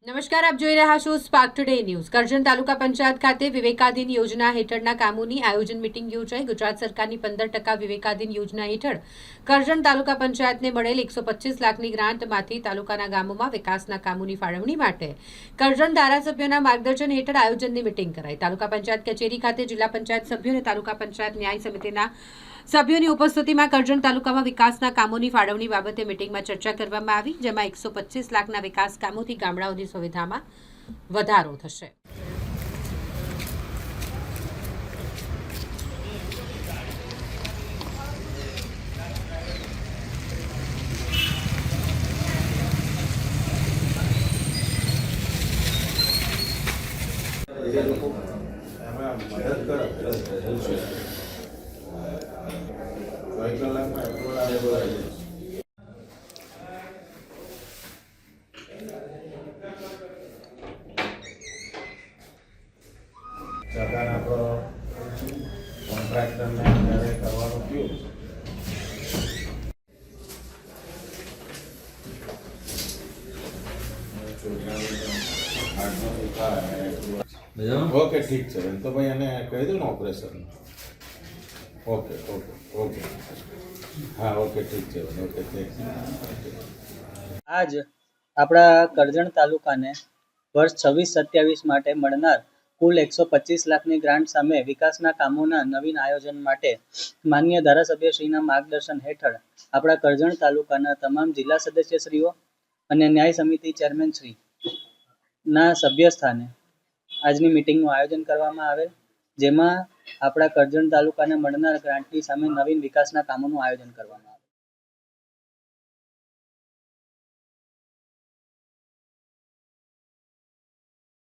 નમસ્કાર, આપ જોઈ રહ્યા છો સ્પાર્ક ટુડે ન્યૂઝ। કરજણ તાલુકા પંચાયત ખાતે વિવેકાધીન યોજના હેઠળના કામોની આયોજન મીટિંગ યોજાઈ। ગુજરાત સરકારની 15% વિવેકાધીન યોજના હેઠળ કરજણ તાલુકા પંચાયતને મળેલ 125 લાખની ગ્રાન્ટમાંથી તાલુકાના ગામોમાં વિકાસના કામોની ફાળવણી માટે કરજણ ધારાસભ્યોના માર્ગદર્શન હેઠળ આયોજનની મીટિંગ કરાઈ। તાલુકા પંચાયત કચેરી ખાતે જિલ્લા પંચાયત સભ્યો અને તાલુકા પંચાયત ન્યાય સમિતિના સભ્યોની ઉપસ્થિતિમાં કરજણ તાલુકામાં વિકાસના કામોની ફાળવણી બાબતે મીટિંગમાં ચર્ચા કરવામાં આવી, જેમાં 125 લાખના વિકાસ કામોથી ગામડાઓની સુવિધામાં વધારો થશે। સરકાર આપણો કોન્ટ્રાક્ટરને જ્યારે કરવાનું થયું ઓકે, ઠીક છે તો ભાઈ એને કહી દઉં ને ઓપરેશન। ઓકે ઓકે ઓકે હા ઓકે ઠીક છે ઓકે થેન્ક આજ આપણા કરજણ તાલુકાને વર્ષ 26-27 માટે મળનાર કુલ 125 લાખની ગ્રાન્ટ સામે વિકાસના કામોના નવીન આયોજન માટે માન્ય ધારાસભ્યશ્રીના માર્ગદર્શન હેઠળ આપણા કરજણ તાલુકાના તમામ જિલ્લા સદસ્યશ્રીઓ અને ન્યાય સમિતિ ચેરમેનશ્રીના સભ્યસ્થાને આજની મિટિંગનું આયોજન કરવામાં આવેલ, જેમાં આપણા કરજણ તાલુકાને મળનાર ગ્રાન્ટની સામે નવીન વિકાસના કામોનું આયોજન કરવામાં આવે।